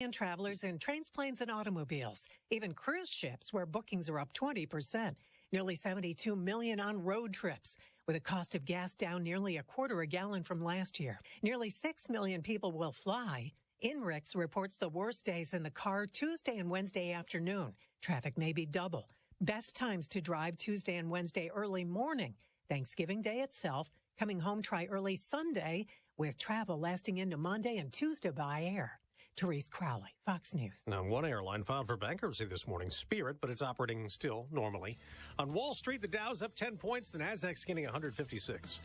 And travelers in trains, planes, and automobiles. Even cruise ships, where bookings are up 20%. Nearly 72 million on road trips, with a cost of gas down nearly a quarter a gallon from last year. Nearly 6 million people will fly. INRIX reports the worst days in the car Tuesday and Wednesday afternoon. Traffic may be double. Best times to drive Tuesday and Wednesday early morning. Thanksgiving Day itself. Coming home, try early Sunday, with travel lasting into Monday and Tuesday by air. Therese Crowley, Fox News. Now, one airline filed for bankruptcy this morning, Spirit, but it's operating still normally. On Wall Street, the Dow's up 10 points, the Nasdaq's gaining 156.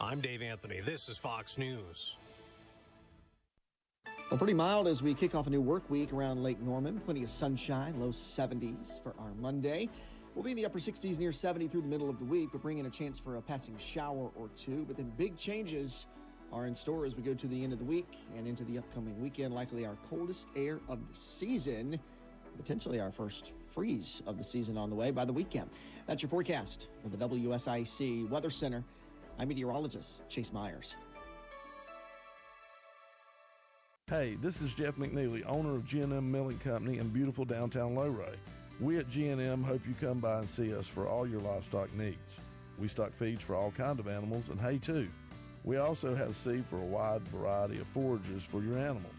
I'm Dave Anthony. This is Fox News. Well, pretty mild as we kick off a new work week around Lake Norman. Plenty of sunshine, low 70s for our Monday. We'll be in the upper 60s, near 70 through the middle of the week, but bring in a chance for a passing shower or two. But then big changes are in store as we go to the end of the week and into the upcoming weekend. Likely our coldest air of the season, potentially our first freeze of the season on the way by the weekend. That's your forecast for the WSIC Weather Center. I'm meteorologist Chase Myers. Hey, this is Jeff McNeely, owner of G&M Milling Company in beautiful downtown Lowray. We at G&M hope you come by and see us for all your livestock needs. We stock feeds for all kinds of animals and hay too. We also have seed for a wide variety of forages for your animals.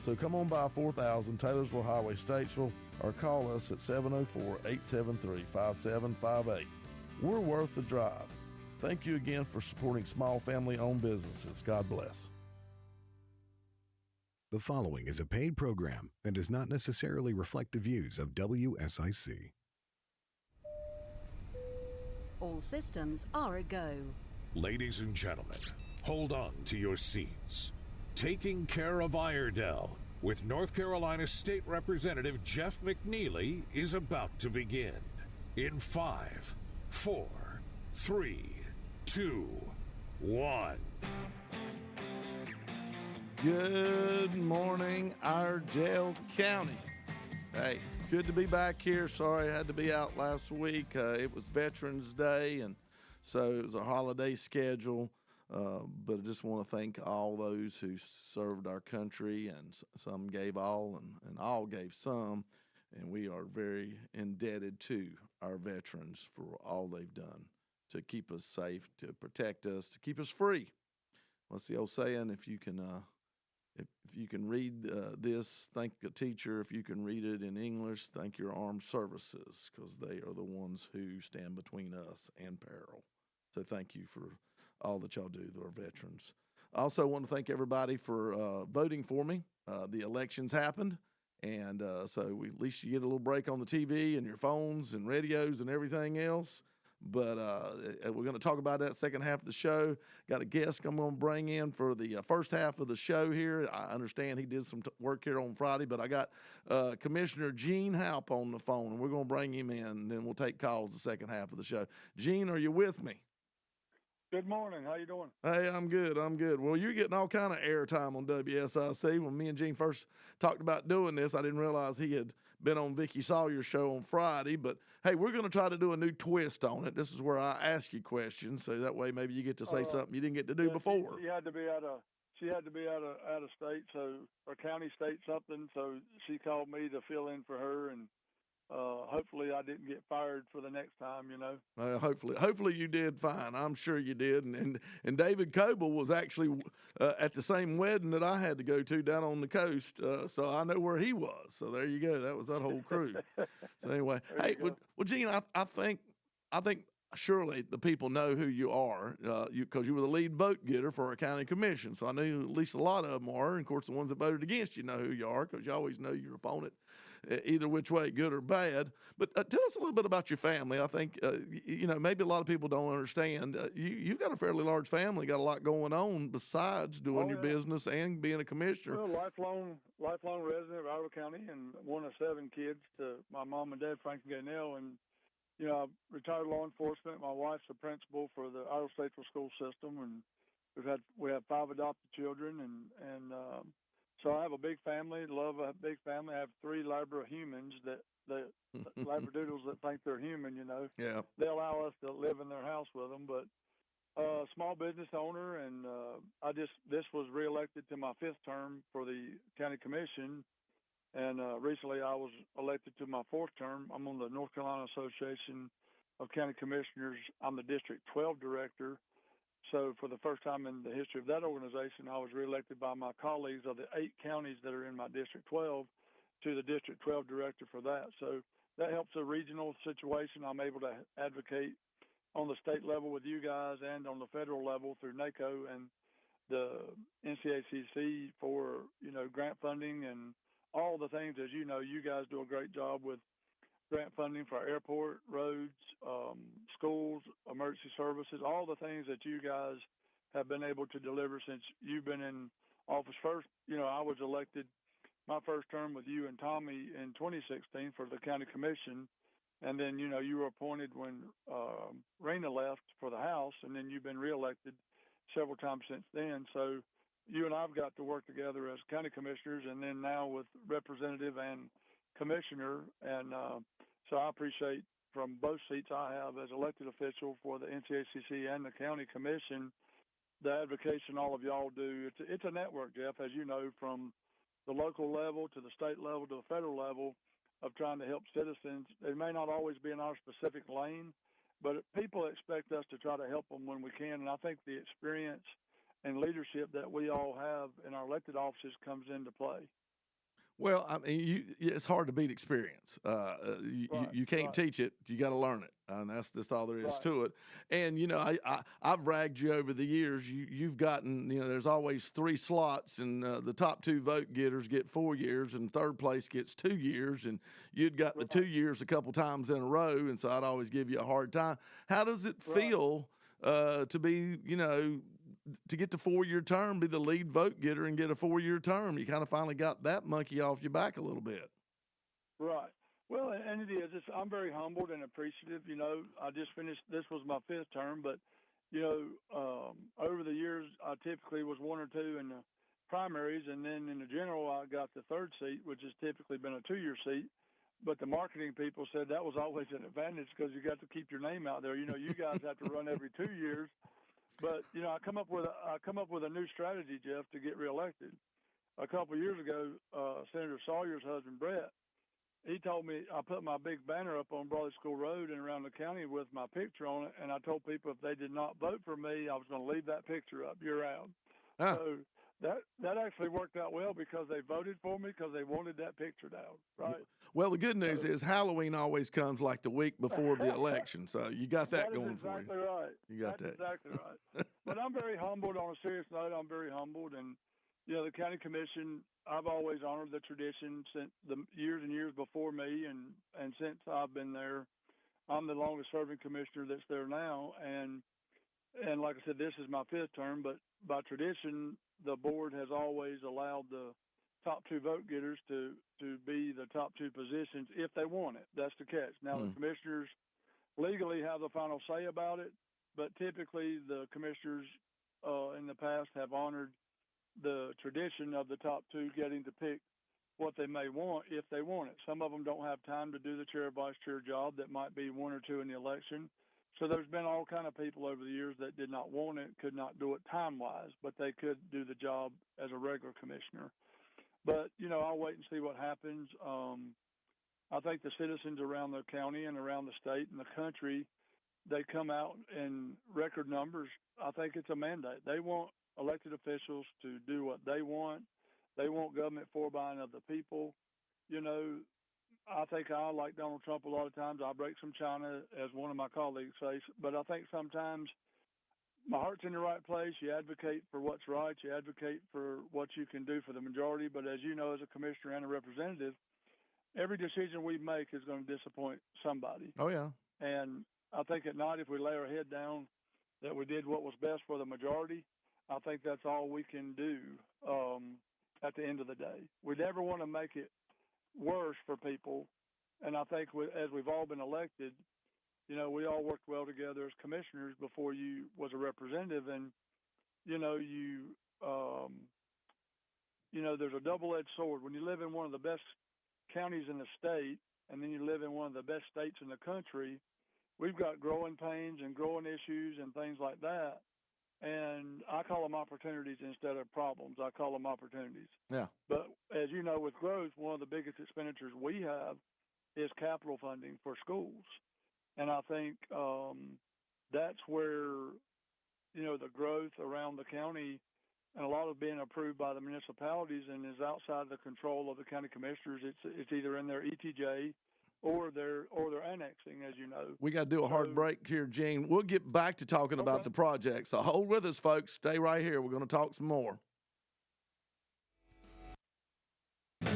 So come on by 4000 Taylorsville Highway, Statesville, or call us at 704-873-5758. We're worth the drive. Thank you again for supporting small family-owned businesses. God bless. The following is a paid program and does not necessarily reflect the views of WSIC. All systems are a go. Ladies and gentlemen, hold on to your seats. Taking Care of Iredell with North Carolina State Representative Jeff McNeely is about to begin. In 5, 4, 3, 2, 1. Good morning, Iredell County. Hey, good to be back here. Sorry I had to be out last week. It was Veterans Day, and so it was a holiday schedule. But I just want to thank all those who served our country, and some gave all, and all gave some. And we are very indebted to our veterans for all they've done to keep us safe, to protect us, to keep us free. What's the old saying? If you can read this, thank a teacher. If you can read it in English, thank your armed services, because they are the ones who stand between us and peril. So thank you for all that y'all do to our veterans. I also want to thank everybody for voting for me. The elections happened, and so at least you get a little break on the TV and your phones and radios and everything else. But we're going to talk about that second half of the show. Got a guest I'm going to bring in for the first half of the show here. I understand he did some work here on Friday, but I got Commissioner Gene Houpe on the phone, and we're going to bring him in, and then we'll take calls the second half of the show. Gene, are you with me? Good morning. How you doing? Hey, I'm good. Well, you're getting all kind of airtime on WSIC. When me and Gene first talked about doing this, I didn't realize he had been on Vicky Sawyer's show on Friday. But, hey, we're going to try to do a new twist on it. This is where I ask you questions, so that way maybe you get to say something you didn't get to do before. She had to be out of state, so or county state something. So she called me to fill in for her, and hopefully I didn't get fired for the next time, you know. Hopefully you did fine. I'm sure you did. And David Coble was actually at the same wedding that I had to go to down on the coast, so I know where he was. So there you go. That was that whole crew. So anyway, hey, well, Gene, I think surely the people know who you are, because you were the lead vote getter for our county commission. So I know at least a lot of them are. And of course, the ones that voted against you know who you are, because you always know your opponent, either which way, good or bad. But tell us a little bit about your family. I think, maybe a lot of people don't understand. You've got a fairly large family, got a lot going on besides doing your business and being a commissioner. Well, lifelong resident of Iredell County, and one of 7 kids to my mom and dad, Frank and Gaynell. And, you know, retired law enforcement. My wife's a principal for the Iredell Statesville school system, and we have 5 adopted children, and so I have a big family. Love a big family. I have 3 Labradorhumans that Labradoodles that think they're human. You know, yeah. They allow us to live in their house with them, but small business owner, and this was reelected to my 5th term for the county commission. And recently I was elected to my fourth term. I'm on the North Carolina Association of County Commissioners. I'm the District 12 director. So for the first time in the history of that organization, I was reelected by my colleagues of the 8 counties that are in my District 12 to the District 12 director for that. So that helps the regional situation. I'm able to advocate on the state level with you guys and on the federal level through NACO and the NCACC for, grant funding and all the things. As you know, you guys do a great job with grant funding for our airport, roads, schools, emergency services, all the things that you guys have been able to deliver since you've been in office. First, I was elected my first term with you and Tommy in 2016 for the county commission. And then, you were appointed when Rena left for the House, and then you've been reelected several times since then. So you and I've got to work together as county commissioners, and then now with representative and commissioner. And so I appreciate from both seats I have as elected official for the NCACC and the county commission, the advocacy all of y'all do. It's a network, Jeff, as you know, from the local level to the state level to the federal level of trying to help citizens. It may not always be in our specific lane, but people expect us to try to help them when we can. And I think the experience and leadership that we all have in our elected offices comes into play. Well, I mean, it's hard to beat experience. You can't teach it; you got to learn it, and that's just all there is to it. And I've ragged you over the years. You've gotten, there's always 3 slots, and the top 2 vote getters get 4 years, and third place gets 2 years, and you'd got the 2 years a couple times in a row, and so I'd always give you a hard time. How does it feel to be, to get the 4-year term, be the lead vote getter and get a 4-year term? You kind of finally got that monkey off your back a little bit. Right. Well, and it is. I'm very humbled and appreciative. I just finished, this was my 5th term, but, over the years, I typically was 1 or 2 in the primaries, and then in the general, I got the 3rd seat, which has typically been a 2-year seat. But the marketing people said that was always an advantage because you got to keep your name out there. You guys have to run every 2 years. But I come up with a new strategy, Jeff, to get reelected. A couple of years ago, Senator Sawyer's husband Brett, he told me, I put my big banner up on Brawley School Road and around the county with my picture on it, and I told people if they did not vote for me, I was going to leave that picture up year-round. So that actually worked out well because they voted for me because they wanted that picture down, right? Well, the good news is Halloween always comes like the week before the election, so you got that going for you. That's exactly right. You got that. Exactly right. But I'm very humbled. On a serious note, I'm very humbled, and the county commission, I've always honored the tradition since the years and years before me, and since I've been there, I'm the longest serving commissioner that's there now, and like I said, this is my 5th term, but by tradition, the board has always allowed the top 2 vote getters to be the top 2 positions if they want it. That's the catch. Now, the commissioners legally have the final say about it, but typically the commissioners in the past have honored the tradition of the top 2 getting to pick what they may want if they want it. Some of them don't have time to do the chair vice chair job. That might be 1 or 2 in the election. So there's been all kind of people over the years that did not want it, could not do it time-wise, but they could do the job as a regular commissioner. But, I'll wait and see what happens. I think the citizens around the county and around the state and the country, they come out in record numbers. I think it's a mandate. They want elected officials to do what they want. They want government for by and of the people. I think like Donald Trump, a lot of times I break some china, as one of my colleagues says, but I think sometimes my heart's in the right place. You advocate for what's right. You advocate for what you can do for the majority. But as you know, as a commissioner and a representative, every decision we make is going to disappoint somebody. Oh, yeah. And I think at night, if we lay our head down that we did what was best for the majority, I think that's all we can do at the end of the day. We never want to make it worse for people. And I think as we've all been elected, we all worked well together as commissioners before you was a representative. And, there's a double-edged sword. When you live in one of the best counties in the state and then you live in one of the best states in the country, we've got growing pains and growing issues and things like that. and I call them opportunities instead of problems. I call them opportunities. Yeah. But as you know, with growth, one of the biggest expenditures we have is capital funding for schools. And I think that's where, the growth around the county and a lot of being approved by the municipalities and is outside the control of the county commissioners. It's either in their ETJ or they're annexing, as you know. We got to do a hard break here, Gene. We'll get back to talking about the project. So hold with us, folks. Stay right here. We're going to talk some more.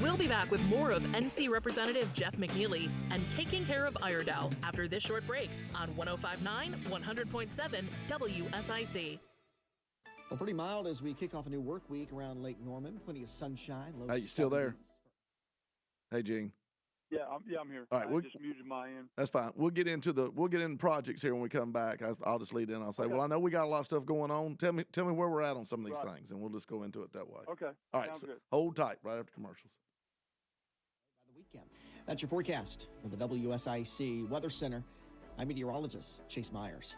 We'll be back with more of NC Representative Jeff McNeely and Taking Care of Iredell after this short break on 105.9, 100.7 WSIC. Well, pretty mild as we kick off a new work week around Lake Norman. Plenty of sunshine. Low Hey, you still there? Hey, Gene. Yeah, I'm here. All right, I just muted my end. That's fine. We'll get into projects here when we come back. I'll just lead in. I'll say, well, I know we got a lot of stuff going on. Tell me where we're at on some of these things, and we'll just go into it that way. Okay. All right. So hold tight right after commercials. By the weekend. That's your forecast from the WSIC Weather Center. I'm meteorologist Chase Myers.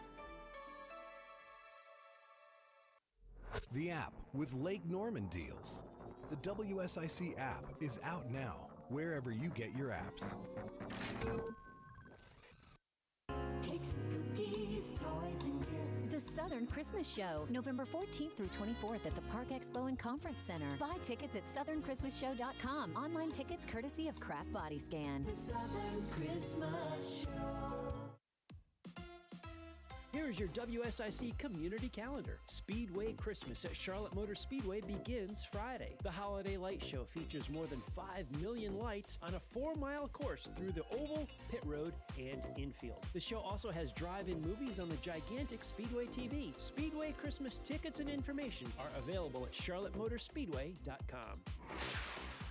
The app with Lake Norman deals. The WSIC app is out now, wherever you get your apps. Cakes, cookies, toys, and gifts. The Southern Christmas Show, November 14th through 24th at the Park Expo and Conference Center. Buy tickets at southernchristmasshow.com. Online tickets courtesy of Craft Body Scan. The Southern Christmas Show. Here's your WSIC community calendar. Speedway Christmas at Charlotte Motor Speedway begins Friday. The Holiday Light Show features more than 5 million lights on a 4-mile course through the oval, pit road, and infield. The show also has drive-in movies on the gigantic Speedway TV. Speedway Christmas tickets and information are available at charlottemotorspeedway.com.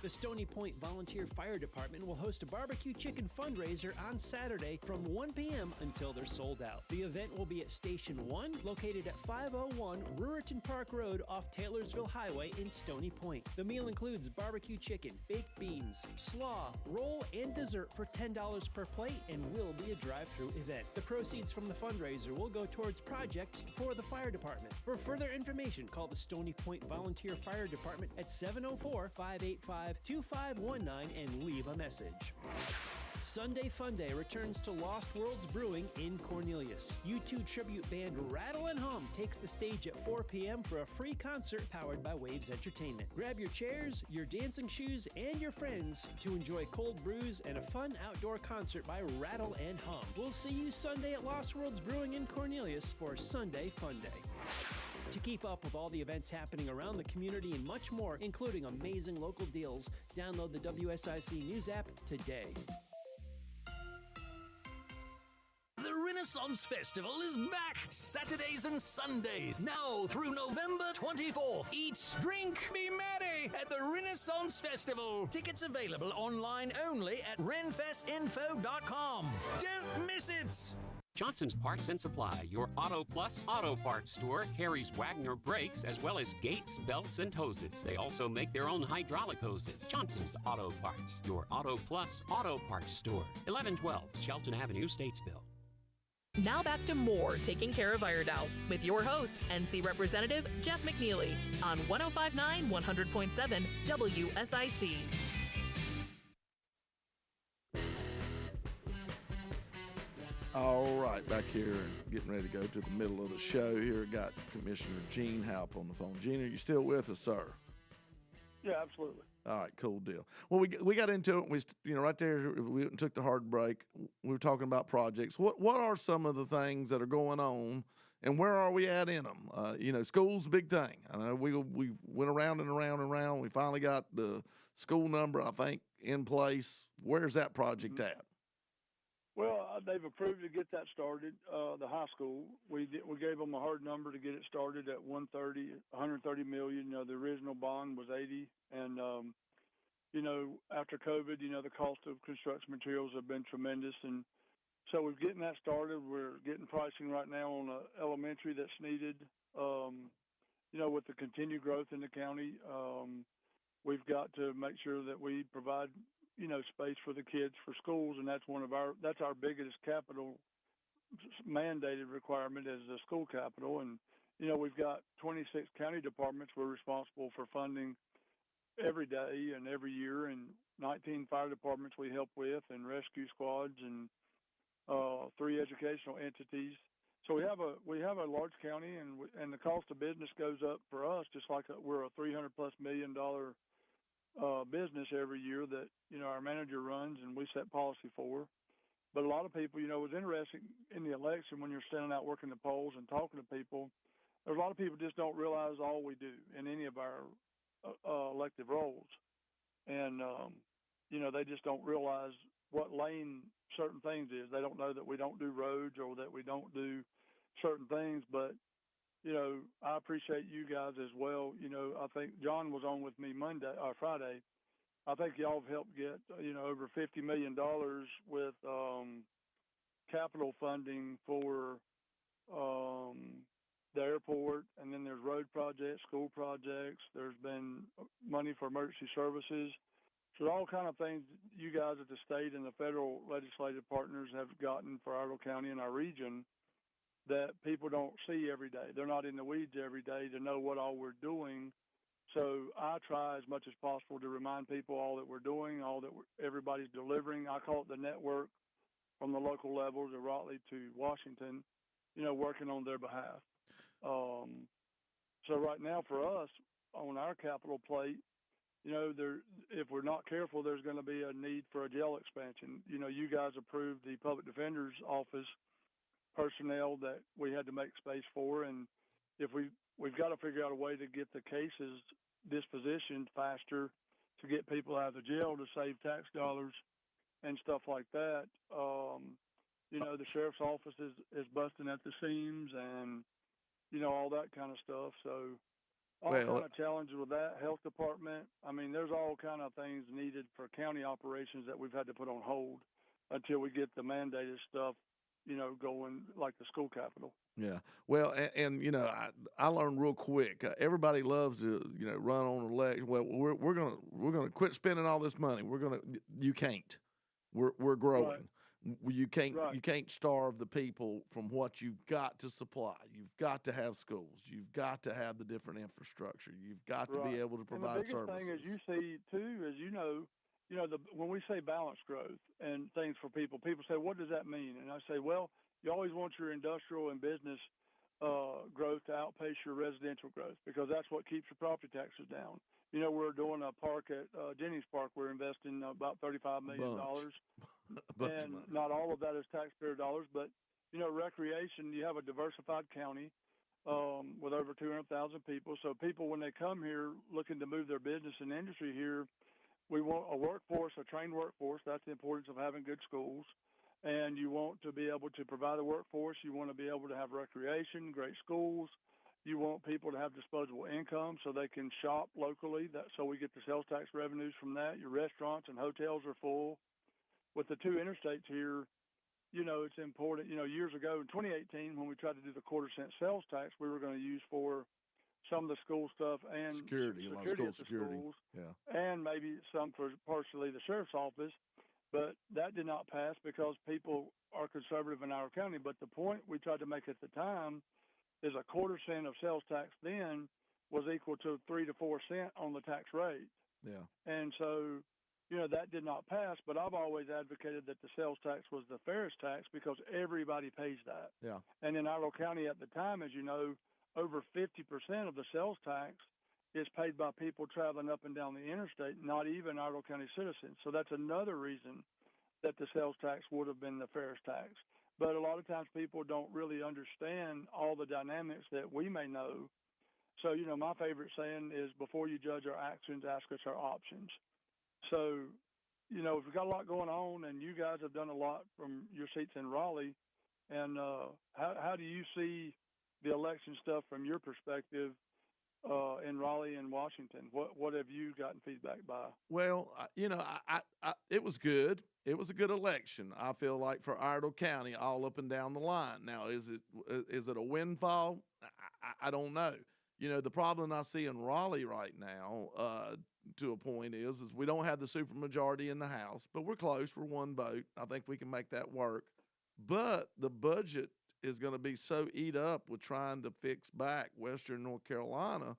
The Stony Point Volunteer Fire Department will host a barbecue chicken fundraiser on Saturday from 1 p.m. until they're sold out. The event will be at Station 1, located at 501 Ruriton Park Road off Taylorsville Highway in Stony Point. The meal includes barbecue chicken, baked beans, slaw, roll, and dessert for $10 per plate and will be a drive-through event. The proceeds from the fundraiser will go towards projects for the fire department. For further information, call the Stony Point Volunteer Fire Department at 704-585-2519 and leave a message. Sunday Fun Day returns to Lost Worlds Brewing in Cornelius. U2 tribute band Rattle and Hum takes the stage at 4 p.m. for a free concert powered by Waves Entertainment. Grab your chairs, your dancing shoes, and your friends to enjoy cold brews and a fun outdoor concert by Rattle and Hum. We'll see you Sunday at Lost Worlds Brewing in Cornelius for Sunday Fun Day. To keep up with all the events happening around the community and much more, including amazing local deals, download the WSIC News app today. The Renaissance Festival is back, Saturdays and Sundays, now through November 24th. Eat, drink, be merry at the Renaissance Festival. Tickets available online only at renfestinfo.com. Don't miss it! Johnson's Parts and Supply, your Auto Plus auto parts store, carries Wagner brakes as well as gates, belts, and hoses. They also make their own hydraulic hoses. Johnson's Auto Parts, your Auto Plus auto parts store. 1112 Shelton Avenue, Statesville. Now back to more Taking Care of Iredell with your host, NC Representative Jeff McNeely on 105.9, 100.7 WSIC. All right, back here and getting ready to go to the middle of the show here. Got Commissioner Gene Houpe on the phone. Gene, are you still with us, sir? Yeah, absolutely. All right, cool deal. Well, we got into it. We right there. We took the hard break. We were talking about projects. What are some of the things that are going on, and where are we at in them? School's a big thing. I know we went around and around and around. We finally got the school number, I think, in place. Where's that project at? Well, they've approved to get that started. The high school, we gave them a hard number to get it started at 130 million. The original bond was 80, and after COVID, the cost of construction materials have been tremendous, and so we're getting that started. We're getting pricing right now on an elementary that's needed. With the continued growth in the county, we've got to make sure that we provide space for the kids for schools, and that's our biggest capital mandated requirement is the school capital, and we've got 26 county departments we're responsible for funding every day and every year, and 19 fire departments we help with, and rescue squads, and 3 educational entities. So we have a large county, and the cost of business goes up for us, just like we're a $300+ million business every year that our manager runs and we set policy for. But a lot of people, it was interesting in the election when you're standing out working the polls and talking to people. There's a lot of people just don't realize all we do in any of our elective roles, and they just don't realize what lane certain things is. They don't know that we don't do roads or that we don't do certain things. But I appreciate you guys as well. I think John was on with me Friday. I think y'all have helped get over $50 million with capital funding for the airport, and then there's road projects, school projects. There's been money for emergency services. So all kind of things you guys at the state and the federal legislative partners have gotten for Iredell County and our region that people don't see every day. They're not in the weeds every day to know what all we're doing. So I try as much as possible to remind people all that we're doing, all that everybody's delivering. I call it the network from the local level to Raleigh to Washington, working on their behalf. So right now for us on our capital plate, if we're not careful, there's going to be a need for a jail expansion. You guys approved the public defender's office personnel that we had to make space for, and if we've got to figure out a way to get the cases dispositioned faster to get people out of the jail to save tax dollars and stuff like that. The sheriff's office is busting at the seams, and all that kind of stuff. So all kind of challenges with that. Health department. I mean, there's all kind of things needed for county operations that we've had to put on hold until we get the mandated stuff, going, like the school capital. Yeah. Well, and I learned real quick. Everybody loves to, run on election. Well, we're gonna quit spending all this money. You can't. We're growing. Right. You can't starve the people from what you've got to supply. You've got to have schools. You've got to have the different infrastructure. You've got to be able to provide services. And the biggest thing, as you see too, is when we say balanced growth and things for people say, what does that mean? And I say, well, you always want your industrial and business growth to outpace your residential growth, because that's what keeps your property taxes down. We're doing a park at Jennings Park. We're investing about $35 million. And not all of that is taxpayer dollars, but, recreation, you have a diversified county with over 200,000 people. So people, when they come here looking to move their business and industry here, we want a workforce, a trained workforce. That's the importance of having good schools. And you want to be able to provide a workforce. You want to be able to have recreation, great schools. You want people to have disposable income so they can shop locally. So we get the sales tax revenues from that. Your restaurants and hotels are full. With the 2 interstates here, it's important. Years ago in 2018, when we tried to do the quarter-cent sales tax, we were going to use for some of the school stuff and security at the schools, and maybe some for partially the sheriff's office. But that did not pass because people are conservative in our county. But the point we tried to make at the time is a quarter cent of sales tax then was equal to 3 to 4 cents on the tax rate. Yeah. And so, that did not pass. But I've always advocated that the sales tax was the fairest tax because everybody pays that. Yeah. And in Iredell County at the time, as you know, over 50% of the sales tax is paid by people traveling up and down the interstate, not even Iredell County citizens. So that's another reason that the sales tax would have been the fairest tax. But a lot of times people don't really understand all the dynamics that we may know. So, my favorite saying is, before you judge our actions, ask us our options. So, we've got a lot going on, and you guys have done a lot from your seats in Raleigh. And how do you see the election stuff from your perspective in Raleigh and Washington? What have you gotten feedback by? Well, it was good. It was a good election. I feel like for Iredell County, all up and down the line. Now, is it a windfall? I don't know. The problem I see in Raleigh right now, to a point, is we don't have the supermajority in the House, but we're close. We're 1 vote. I think we can make that work. But the budget is going to be so eat up with trying to fix back Western North Carolina,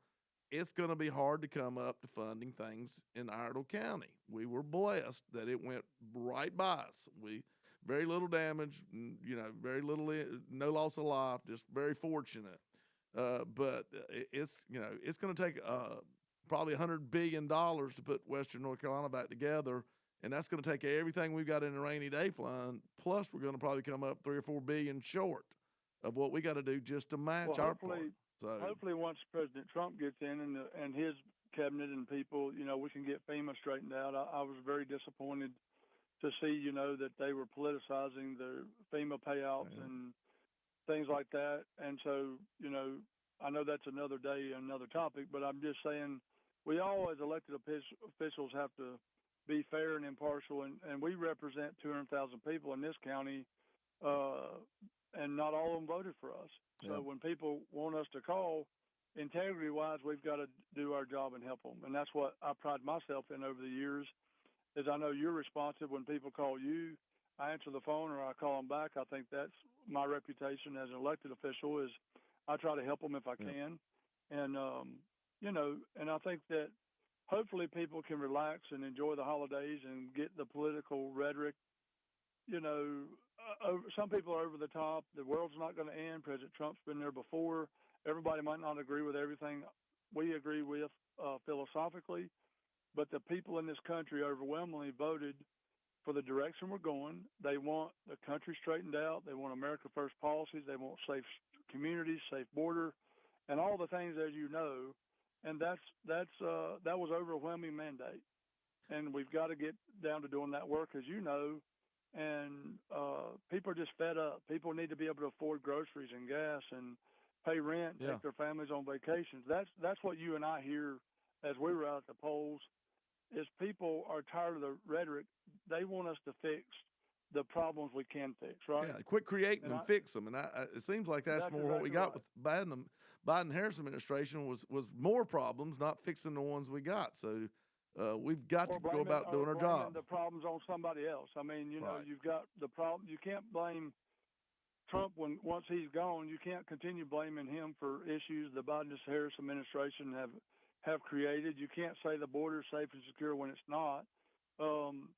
it's going to be hard to come up to funding things in Iredell County. We were blessed that it went right by us. Very little damage, very little, no loss of life, just very fortunate. But it's going to take probably $100 billion to put Western North Carolina back together. And that's going to take everything we've got in the rainy day fund. Plus, we're going to probably come up $3 or $4 billion short of what we got to do just to match our part. So hopefully, once President Trump gets in and his cabinet and people, we can get FEMA straightened out. I was very disappointed to see, that they were politicizing the FEMA payouts and things like that. And so, I know that's another day, another topic, but I'm just saying we all as elected officials have to be fair and impartial, and we represent 200,000 people in this county, and not all of them voted for us. So when people want us to call, integrity-wise, we've got to do our job and help them. And that's what I pride myself in over the years, is I know you're responsive when people call you. I answer the phone or I call them back. I think that's my reputation as an elected official, is I try to help them if I can. And, and I think that hopefully people can relax and enjoy the holidays and get the political rhetoric. Some people are over the top. The world's not going to end. President Trump's been there before. Everybody might not agree with everything we agree with philosophically, but the people in this country overwhelmingly voted for the direction we're going. They want the country straightened out. They want America First policies. They want safe communities, safe border, and all the things, as you know. And that was overwhelming mandate, and we've got to get down to doing that work, as you know. And people are just fed up. People need to be able to afford groceries and gas and pay rent, take their families on vacations. That's what you and I hear as we were out at the polls, is people are tired of the rhetoric. They want us to fix the problems we can fix, right? Yeah, quit creating and fix them. And it seems like that's more what we got with Biden-Harris administration was more problems, not fixing the ones we got. So we've got to go about doing our job. The problems on somebody else. I mean, you've got the problem. You can't blame Trump once he's gone. You can't continue blaming him for issues the Biden-Harris administration have created. You can't say the border is safe and secure when it's not.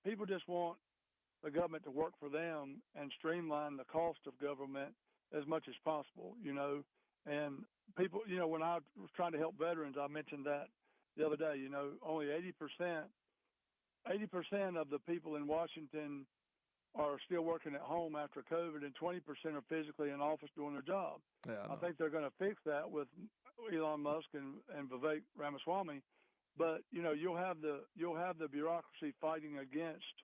People just want the government to work for them and streamline the cost of government as much as possible, And people, when I was trying to help veterans, I mentioned that the other day, only 80% of the people in Washington are still working at home after COVID, and 20% are physically in office doing their job. Yeah, I think they're going to fix that with Elon Musk and Vivek Ramaswamy, but you'll have the bureaucracy fighting against.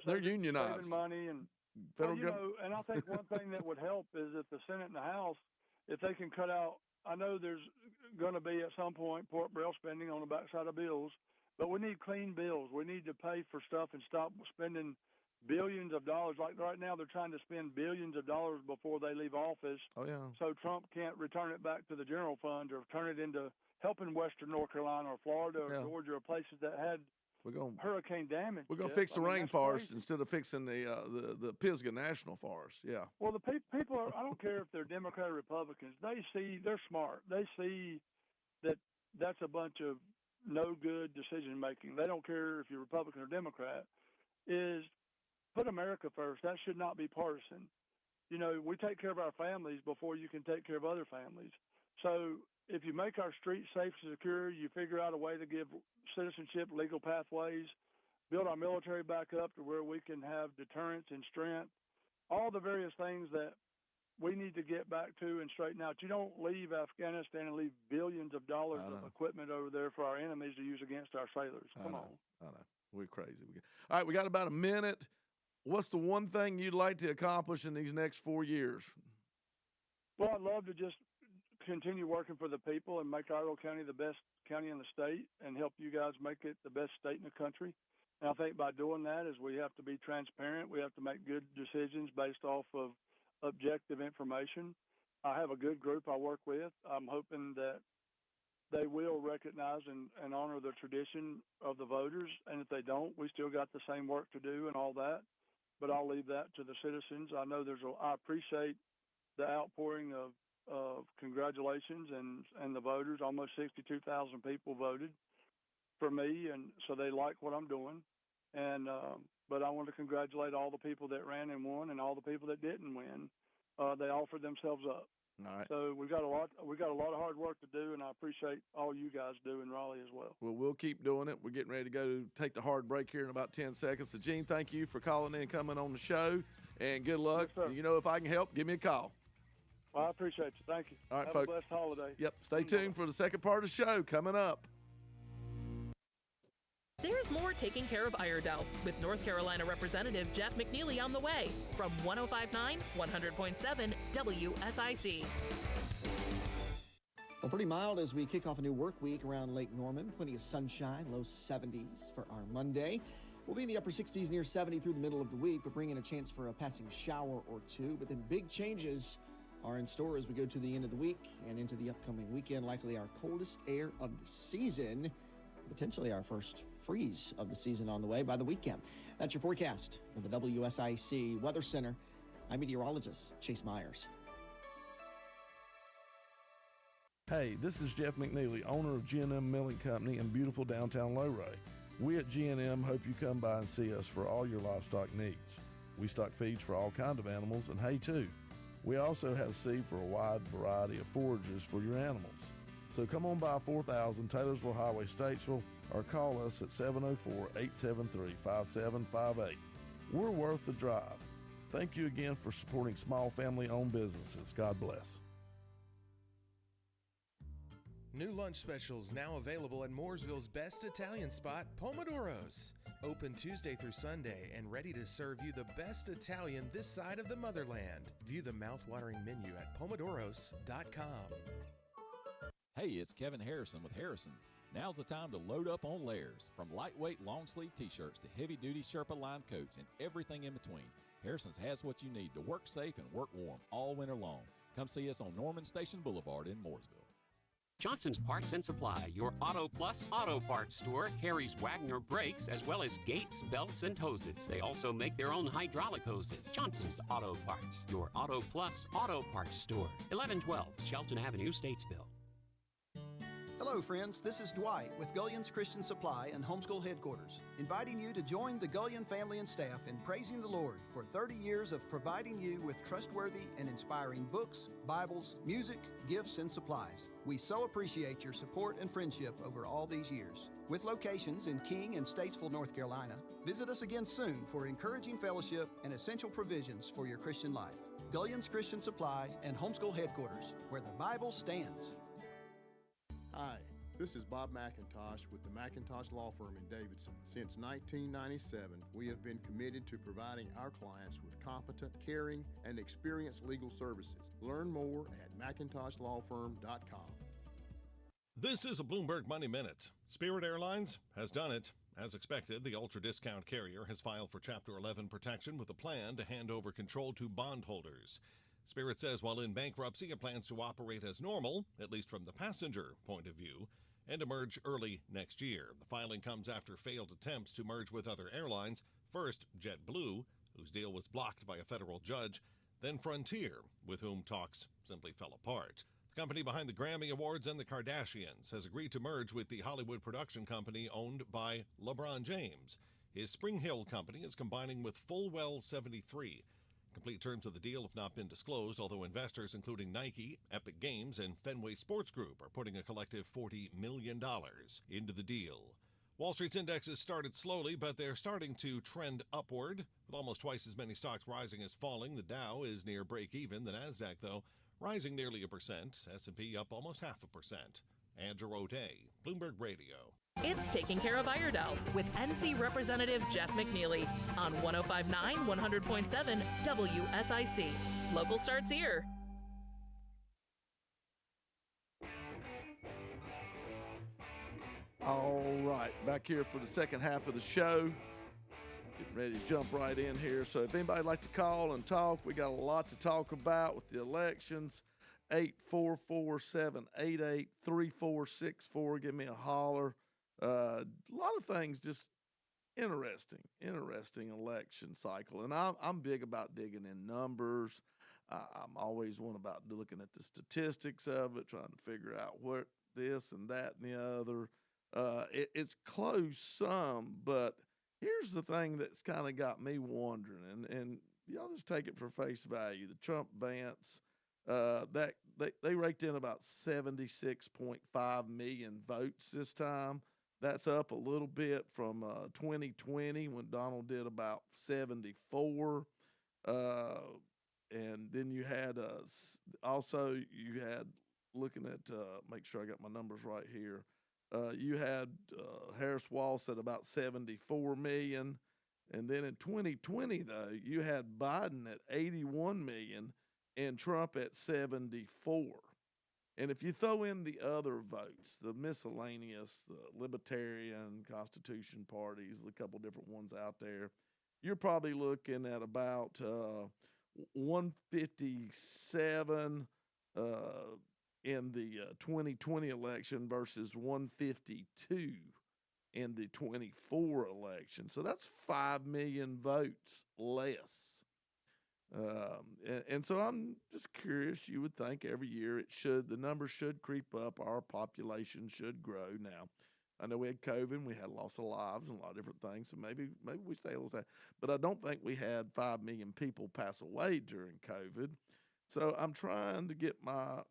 They're unionized. Saving money and federal government. And I think one thing that would help is if the Senate and the House, if they can cut out. I know there's going to be at some point pork barrel spending on the backside of bills, but we need clean bills. We need to pay for stuff and stop spending billions of dollars. Like right now, they're trying to spend billions of dollars before they leave office. So Trump can't return it back to the general fund or turn it into helping Western North Carolina or Florida or Georgia or places that had hurricane damage. We're going to fix the rainforest instead of fixing the Pisgah National Forest. Yeah. Well, the people are, I don't care if they're Democrat or Republicans. They're smart. They see that that's a bunch of no good decision making. They don't care if you're Republican or Democrat. Is put America first. That should not be partisan. We take care of our families before you can take care of other families. So if you make our streets safe and secure, you figure out a way to give citizenship legal pathways, build our military back up to where we can have deterrence and strength, all the various things that we need to get back to and straighten out. You don't leave Afghanistan and leave billions of dollars of equipment over there for our enemies to use against our sailors. Come on. I know. We're crazy. All right, we got about a minute. What's the one thing you'd like to accomplish in these next 4 years? Well, I'd love to just continue working for the people and make Iredell County the best county in the state and help you guys make it the best state in the country. And I think by doing that is we have to be transparent. We have to make good decisions based off of objective information. I have a good group I work with. I'm hoping that they will recognize and honor the tradition of the voters. And if they don't, we still got the same work to do and all that. but I'll leave that to the citizens. I know I appreciate the outpouring of congratulations and the voters. Almost 62,000 people voted for me, and so they like what I'm doing. And but I want to congratulate all the people that ran and won, and all the people that didn't win. They offered themselves up. All right. So we got a lot of hard work to do, and I appreciate all you guys do in Raleigh as well. Well, we'll keep doing it. We're getting ready to go to take the hard break here in about 10 seconds. So, Gene, thank you for calling in and coming on the show, and good luck. Yes, you know, if I can help, give me a call. Well, I appreciate you. Thank you. All right, Have folks. a blessed holiday. Yep. Stay tuned for the second part of the show coming up. There's more Taking Care of Iredell with North Carolina Representative Jeff McNeely on the way from 105.9, 100.7 WSIC. Well, pretty mild as we kick off a new work week around Lake Norman. Plenty of sunshine, low 70s for our Monday. We'll be in the upper 60s, near 70 through the middle of the week, but bring in a chance for a passing shower or two. But then big changes are in store as we go to the end of the week and into the upcoming weekend. Likely our coldest air of the season, potentially our first freeze of the season on the way by the weekend. That's your forecast from the WSIC Weather Center. I'm meteorologist Chase Myers. Hey, this is Jeff McNeely, owner of G&M Milling Company in beautiful downtown Lowray. We at G&M hope you come by and see us for all your livestock needs. We stock feeds for all kinds of animals and hay too. We also have seed for a wide variety of forages for your animals. So come on by 4000 Taylorsville Highway, Statesville, or call us at 704-873-5758. We're worth the drive. Thank you again for supporting small family-owned businesses. God bless. New lunch specials now available at Mooresville's best Italian spot, Pomodoro's. Open Tuesday through Sunday and ready to serve you the best Italian this side of the motherland. View the mouth-watering menu at pomodoros.com. Hey, it's Kevin Harrison with Harrison's. Now's the time to load up on layers. From lightweight long-sleeve t-shirts to heavy-duty Sherpa line coats and everything in between. Harrison's has what you need to work safe and work warm all winter long. Come see us on Norman Station Boulevard in Mooresville. Johnson's Parts and Supply, your Auto Plus auto parts store, carries Wagner brakes as well as gates, belts, and hoses. They also make their own hydraulic hoses. Johnson's Auto Parts, your Auto Plus auto parts store. 1112 Shelton Avenue, Statesville. Hello, friends. This is Dwight with Gullion's Christian Supply and Homeschool Headquarters, inviting you to join the Gullion family and staff in praising the Lord for 30 years of providing you with trustworthy and inspiring books, Bibles, music, gifts, and supplies. We so appreciate your support and friendship over all these years. With locations in King and Statesville, North Carolina, visit us again soon for encouraging fellowship and essential provisions for your Christian life. Gullion's Christian Supply and Homeschool Headquarters, where the Bible stands. Hi, this is Bob McIntosh with the McIntosh Law Firm in Davidson. Since 1997, we have been committed to providing our clients with competent, caring, and experienced legal services. Learn more at McIntoshLawFirm.com. This is a Bloomberg Money Minute. Spirit Airlines has done it. As expected, the ultra-discount carrier has filed for Chapter 11 protection with a plan to hand over control to bondholders. Spirit says while in bankruptcy, it plans to operate as normal, at least from the passenger point of view, and emerge early next year. The filing comes after failed attempts to merge with other airlines, first JetBlue, whose deal was blocked by a federal judge, then Frontier, with whom talks simply fell apart. The company behind the Grammy Awards and the Kardashians has agreed to merge with the Hollywood production company owned by LeBron James. His Spring Hill company is combining with Fullwell 73. Complete terms of the deal have not been disclosed, although investors including Nike, Epic Games, and Fenway Sports Group are putting a collective $40 million into the deal. Wall Street's indexes started slowly, but they're starting to trend upward, with almost twice as many stocks rising as falling. The Dow is near break-even. The Nasdaq, though, rising nearly 1%. S&P up almost 0.5%. Andrew O'Day, Bloomberg Radio. It's Taking Care of Iredell with NC Representative Jeff McNeely on 105.9, 100.7 WSIC. Local starts here. All right, back here for the second half of the show. Getting ready to jump right in here. So if anybody'd like to call and talk, we got a lot to talk about with the elections. 844-788-3464. Give me a holler. A lot of things just interesting election cycle. And I'm big about digging in numbers. I'm always one about looking at the statistics of it, trying to figure out what this and that and the other. It's close some, but here's the thing that's kind of got me wondering, and y'all just take it for face value. The Trump Vance, that they raked in about 76.5 million votes this time. That's up a little bit from 2020 when Donald did about 74. And then you had also you had looking at make sure I got my numbers right here. You had Harris Walsh at about 74 million. And then in 2020, though, you had Biden at 81 million and Trump at 74. And if you throw in the other votes, the miscellaneous, the Libertarian, Constitution parties, a couple different ones out there, you're probably looking at about 157 in the 2020 election versus 152 in the 24 election. So that's 5 million votes less. And so I'm just curious. You would think every year the numbers should creep up. Our population should grow. Now, I know we had COVID, and we had loss of lives and a lot of different things. So maybe we stay a little sad. But I don't think we had 5 million people pass away during COVID. So I'm trying to get my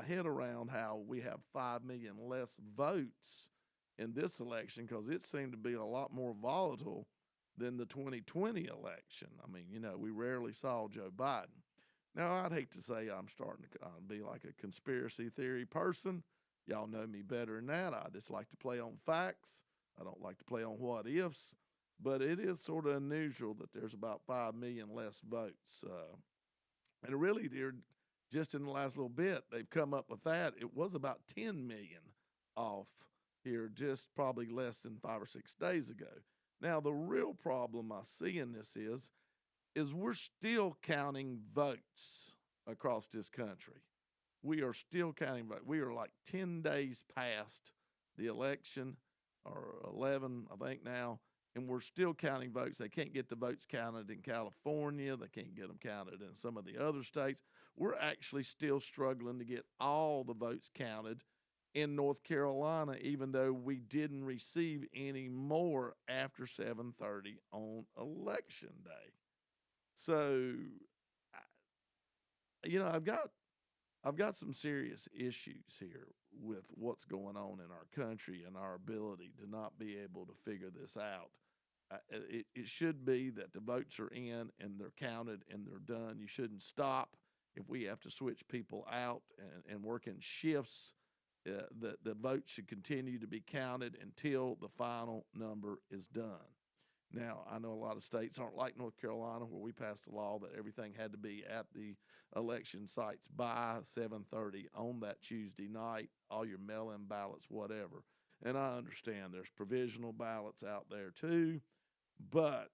head around how we have 5 million less votes in this election, because it seemed to be a lot more volatile than the 2020 election. I mean, we rarely saw Joe Biden. Now, I'd hate to say I'm starting to be like a conspiracy theory person. Y'all know me better than that. I just like to play on facts. I don't like to play on what ifs. But it is sort of unusual that there's about 5 million less votes. And really, dear, just in the last little bit, they've come up with that. It was about 10 million off here just probably less than 5 or 6 days ago. Now, the real problem I see in this is we're still counting votes across this country. We are still counting votes. We are like 10 days past the election, or 11, I think now, and we're still counting votes. They can't get the votes counted in California. They can't get them counted in some of the other states. We're actually still struggling to get all the votes counted in North Carolina, even though we didn't receive any more after 7:30 on election day. So, I've got some serious issues here with what's going on in our country and our ability to not be able to figure this out. It should be that the votes are in and they're counted and they're done. You shouldn't stop if we have to switch people out and work in shifts. The votes should continue to be counted until the final number is done. Now, I know a lot of states aren't like North Carolina, where we passed a law that everything had to be at the election sites by 7:30 on that Tuesday night, all your mail-in ballots, whatever. And I understand there's provisional ballots out there too, but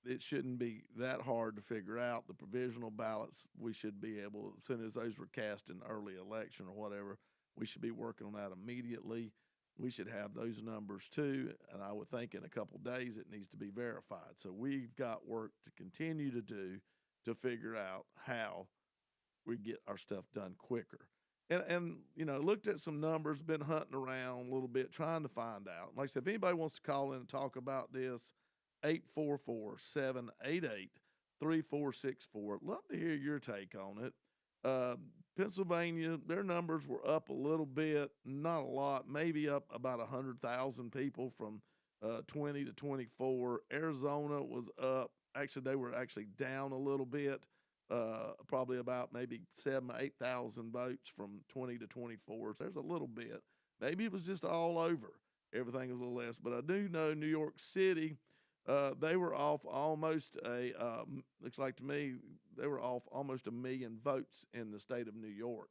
it shouldn't be that hard to figure out. The provisional ballots, we should be able, as soon as those were cast in early election or whatever, we should be working on that immediately. We should have those numbers too, and I would think in a couple days it needs to be verified. So we've got work to continue to do to figure out how we get our stuff done quicker. And looked at some numbers, been hunting around a little bit, trying to find out. Like I said, if anybody wants to call in and talk about this, 844-788-3464. Love to hear your take on it. Pennsylvania, their numbers were up a little bit, not a lot, maybe up about 100,000 people from 20 to 24. Arizona was up. Actually, they were actually down a little bit, probably about maybe 7,000 or 8,000 votes from 20 to 24. So there's a little bit. Maybe it was just all over. Everything was a little less. But I do know New York City, they were off almost looks like to me, they were off almost 1 million votes in the state of New York.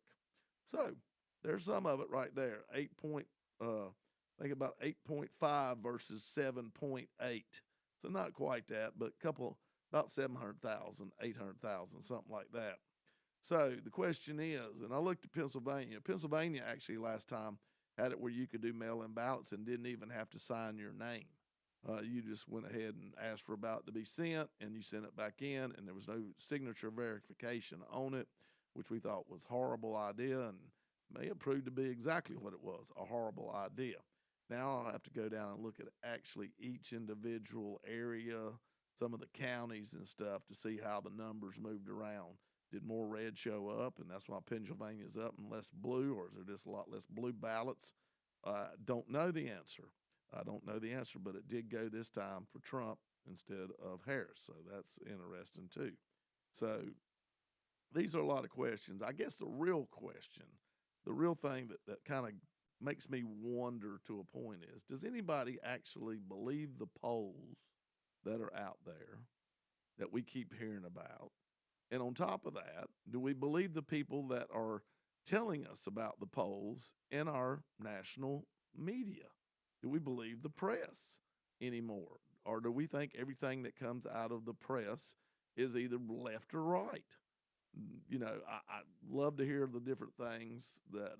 So there's some of it right there. Think about 8.5 versus 7.8. So not quite that, but about 700,000, 800,000, something like that. So the question is, and I looked at Pennsylvania. Pennsylvania actually last time had it where you could do mail-in ballots and didn't even have to sign your name. You just went ahead and asked for a ballot to be sent, and you sent it back in, and there was no signature verification on it, which we thought was a horrible idea and may have proved to be exactly what it was, a horrible idea. Now I'll have to go down and look at actually each individual area, some of the counties and stuff, to see how the numbers moved around. Did more red show up, and that's why Pennsylvania's up, and less blue, or is there just a lot less blue ballots? Don't know the answer. I don't know the answer, but it did go this time for Trump instead of Harris, so that's interesting too. So these are a lot of questions. I guess the real question, the real thing that kind of makes me wonder to a point is, does anybody actually believe the polls that are out there that we keep hearing about? And on top of that, do we believe the people that are telling us about the polls in our national media? Do we believe the press anymore? Or do we think everything that comes out of the press is either left or right? You know, I love to hear the different things that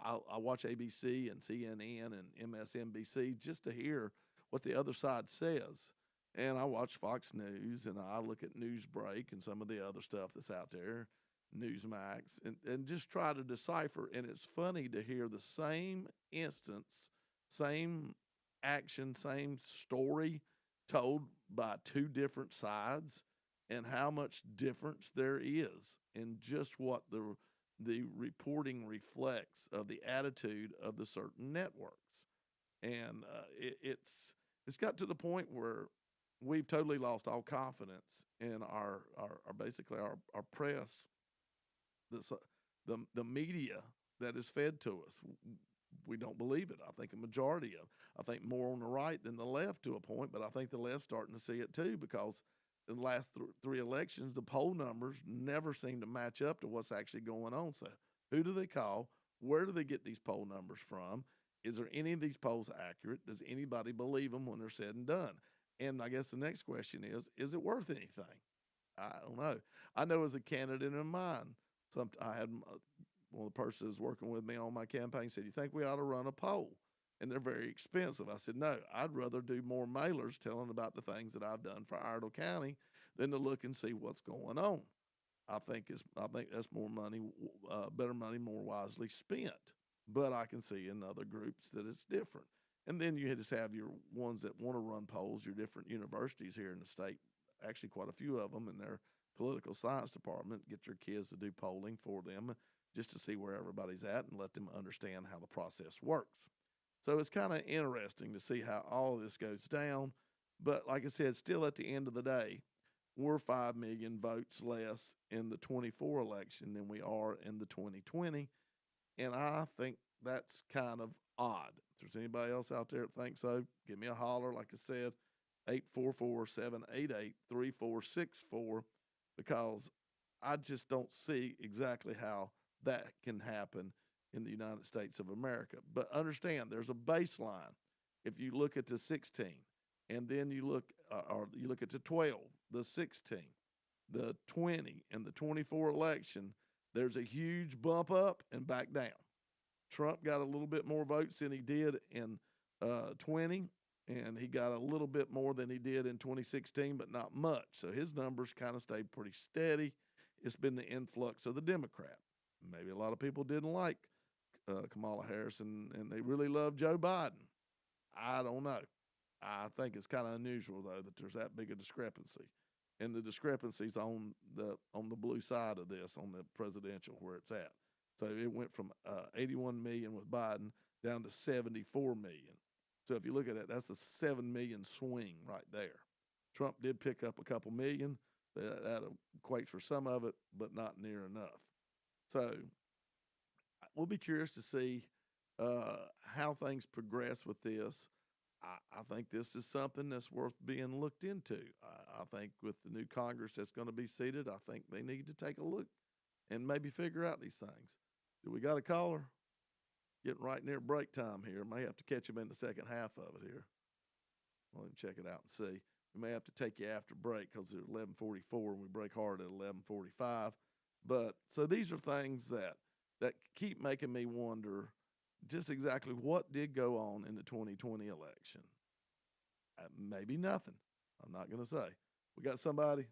I watch ABC and CNN and MSNBC just to hear what the other side says. And I watch Fox News, and I look at Newsbreak and some of the other stuff that's out there, Newsmax, and just try to decipher. And it's funny to hear the same instance, same action, same story told by two different sides, and how much difference there is in just what the reporting reflects of the attitude of the certain networks. And it's got to the point where we've totally lost all confidence in our basically our press, the media that is fed to us. We don't believe it. I think a majority of, I think more on the right than the left to a point, but I think the left's starting to see it too, because in the last three elections, the poll numbers never seem to match up to what's actually going on. So who do they call? Where do they get these poll numbers from? Is there any of these polls accurate? Does anybody believe them when they're said and done? And I guess the next question is it worth anything? I don't know. I know as a candidate in mine, I had one of the persons working with me on my campaign said, "You think we ought to run a poll?" And they're very expensive. I said, "No, I'd rather do more mailers telling about the things that I've done for Iredell County than to look and see what's going on." I think that's more money, better money, more wisely spent. But I can see in other groups that it's different. And then you just have your ones that want to run polls, your different universities here in the state, actually quite a few of them in their political science department, get their kids to do polling for them just to see where everybody's at and let them understand how the process works. So it's kind of interesting to see how all of this goes down. But like I said, still at the end of the day, we're 5 million votes less in the 24 election than we are in the 2020. And I think that's kind of odd. If there's anybody else out there that thinks so, give me a holler. Like I said, 844-788-3464, because I just don't see exactly how that can happen in the United States of America. But understand, there's a baseline. If you look at the 16, and then you look at the 12, the 16, the 20, and the 24 election, there's a huge bump up and back down. Trump got a little bit more votes than he did in 20, and he got a little bit more than he did in 2016, but not much. So his numbers kind of stayed pretty steady. It's been the influx of the Democrat. Maybe a lot of people didn't like Kamala Harris, and they really love Joe Biden. I don't know. I think it's kind of unusual, though, that there's that big a discrepancy. And the discrepancy's on the blue side of this, on the presidential, where it's at. So it went from 81 million with Biden down to 74 million. So if you look at it, that's a 7 million swing right there. Trump did pick up a couple million. That equates for some of it, but not near enough. So we'll be curious to see how things progress with this. I think this is something that's worth being looked into. I think with the new Congress that's going to be seated, I think they need to take a look and maybe figure out these things. Do we got a caller? Getting right near break time here. May have to catch him in the second half of it here. Let me check it out and see. We may have to take you after break because it's 11:44 and we break hard at 11:45. But so these are things that keep making me wonder just exactly what did go on in the 2020 election. maybe nothing. I'm not going to say. We got somebody.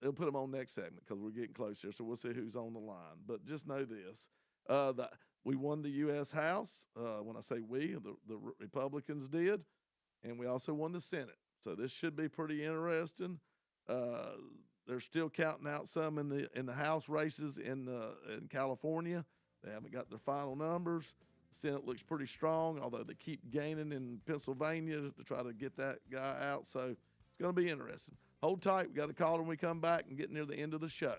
They'll put them on next segment because we're getting close here, so we'll see who's on the line. But just know this. We won the U.S. House. When I say we, the Republicans did, and we also won the Senate. So this should be pretty interesting. They're still counting out some in the House races in California. They haven't got their final numbers. The Senate looks pretty strong, although they keep gaining in Pennsylvania to try to get that guy out. So it's going to be interesting. Hold tight. We got a call when we come back and get near the end of the show.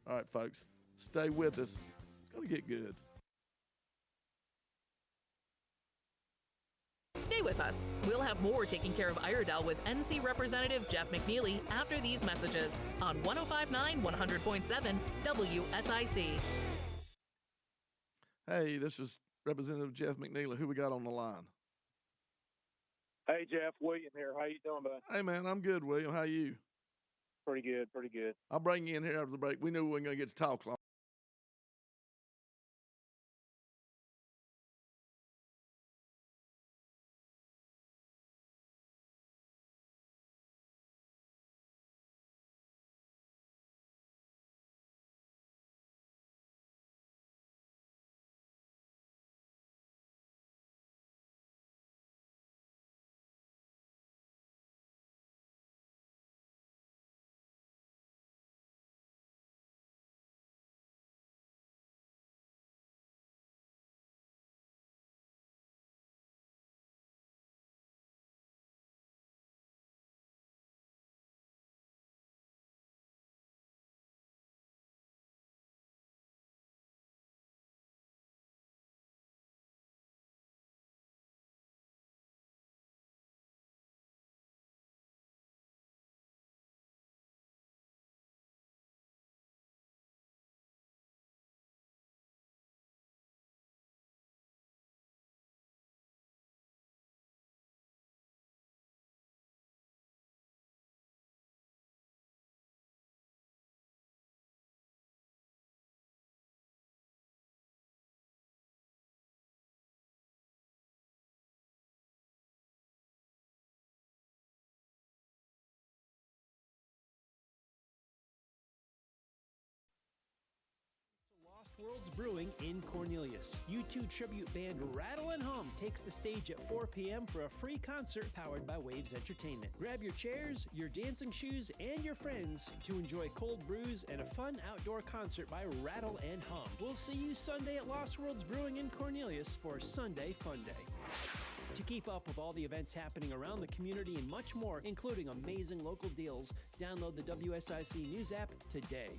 All right, folks, stay with us. It's going to get good. Stay with us. We'll have more Taking Care of Iredell with NC Representative Jeff McNeely after these messages on 105.9 100.7 WSIC. Hey, this is Representative Jeff McNeely. Who we got on the line? Hey, Jeff. William here. How you doing, bud? Hey, man, I'm good, William. How you? Pretty good, pretty good. I'll bring you in here after the break. We knew we weren't going to get to talk long. World's Brewing in Cornelius. U2 tribute band Rattle and Hum takes the stage at 4 p.m. for a free concert powered by Waves Entertainment. Grab your chairs, your dancing shoes, and your friends to enjoy cold brews and a fun outdoor concert by Rattle and Hum. We'll see you Sunday at Lost Worlds Brewing in Cornelius for Sunday Fun Day. To keep up with all the events happening around the community and much more, including amazing local deals, download the WSIC News app today.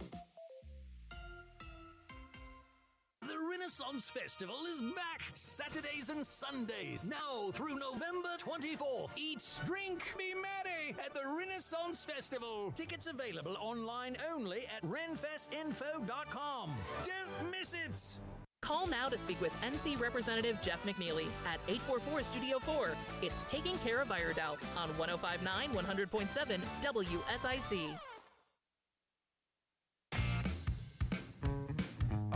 The Renaissance Festival is back Saturdays and Sundays, now through November 24th. Eat, drink, be merry at the Renaissance Festival. Tickets available online only at renfestinfo.com. Don't miss it! Call now to speak with NC Representative Jeff McNeely at 844-STUDIO-4. It's Taking Care of Iredell on 105.9 100.7 WSIC.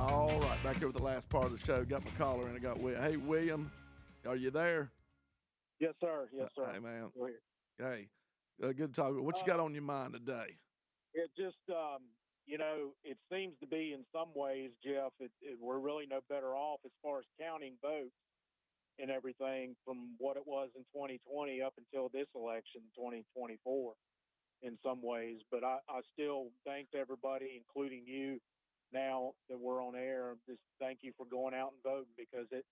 All right, back here with the last part of the show. Got my caller and I got William. Hey, William, are you there? Yes, sir. Yes, sir. Hey, man. We're here. Hey, good to talk. What you got on your mind today? It just, it seems to be in some ways, Jeff, we're really no better off as far as counting votes and everything from what it was in 2020 up until this election, 2024, in some ways. But I still thank everybody, including you, now that we're on air. Just thank you for going out and voting, because it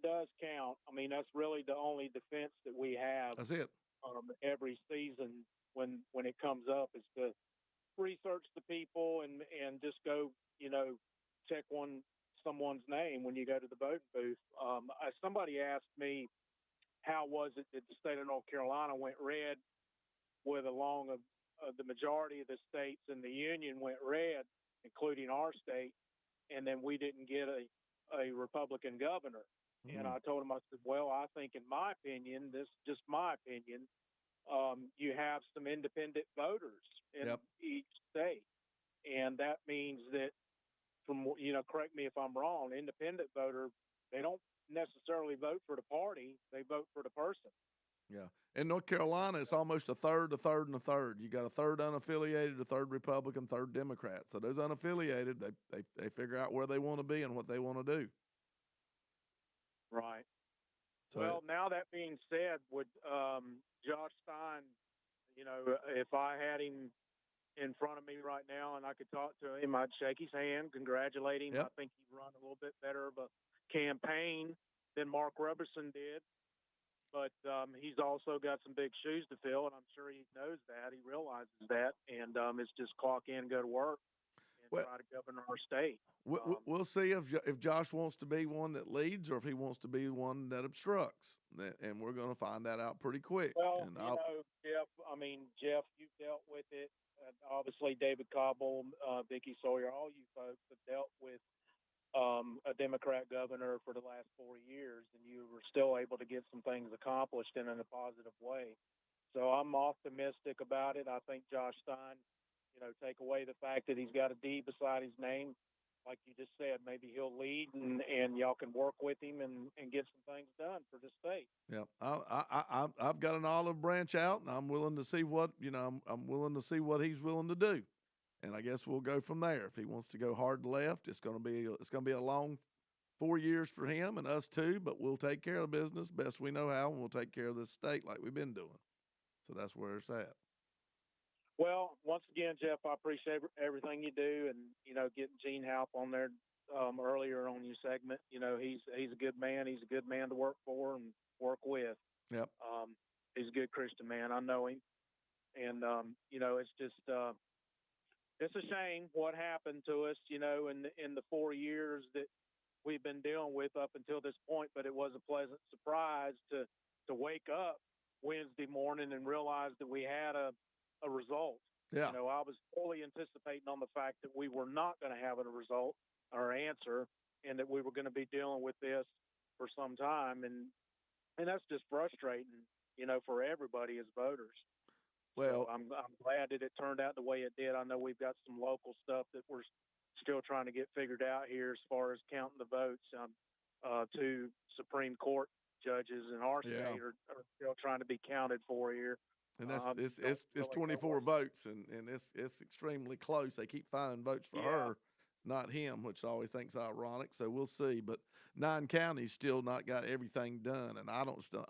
does count. I mean, that's really the only defense that we have. That's it. Every season when it comes up is to research the people and just go, check someone's name when you go to the voting booth. Somebody asked me, how was it that the state of North Carolina went red with along of the majority of the states in the union went red, including our state, and then we didn't get a Republican governor. Mm-hmm. And I told him, I said, well, I think in my opinion, this is just my opinion, you have some independent voters in each state. And that means that correct me if I'm wrong, independent voter, they don't necessarily vote for the party, they vote for the person. Yeah. In North Carolina, it's almost a third, a third, and a third. You got a third unaffiliated, a third Republican, third Democrat. So those unaffiliated, they figure out where they want to be and what they want to do. Right. So, well, now that being said, would Josh Stein, if I had him in front of me right now and I could talk to him, I'd shake his hand, congratulate him. Yep. I think he'd run a little bit better of a campaign than Mark Roberson did. But he's also got some big shoes to fill, and I'm sure he knows that. He realizes that, and it's just clock in, go to work, and try to govern our state. We'll see if Josh wants to be one that leads or if he wants to be one that obstructs, and we're going to find that out pretty quick. Well, and Jeff, you've dealt with it. Obviously, David Cobble, Vicki Sawyer, all you folks have dealt with a Democrat governor for the last 4 years, and you were still able to get some things accomplished in a positive way. So I'm optimistic about it. I think Josh Stein, take away the fact that he's got a D beside his name, like you just said, maybe he'll lead and y'all can work with him and get some things done for the state. Yeah, I've got an olive branch out, and I'm willing to see what I'm willing to see what he's willing to do. And I guess we'll go from there. If he wants to go hard left, it's going to be a long 4 years for him and us too. But we'll take care of business best we know how, and we'll take care of this state like we've been doing. So that's where it's at. Well, once again, Jeff, I appreciate everything you do, and getting Gene Houpe on there earlier on your segment. He's a good man. He's a good man to work for and work with. Yep. He's a good Christian man. I know him, and it's just. It's a shame what happened to us, in the 4 years that we've been dealing with up until this point. But it was a pleasant surprise to wake up Wednesday morning and realize that we had a result. Yeah. I was fully anticipating on the fact that we were not going to have a result or answer, and that we were going to be dealing with this for some time. And that's just frustrating, for everybody as voters. Well, so I'm glad that it turned out the way it did. I know we've got some local stuff that we're still trying to get figured out here as far as counting the votes. Two Supreme Court judges in our state are still trying to be counted for here. And that's it's 24 votes, and it's extremely close. They keep finding votes for her, not him, which I always think's ironic. So we'll see. But 9 counties still not got everything done, and I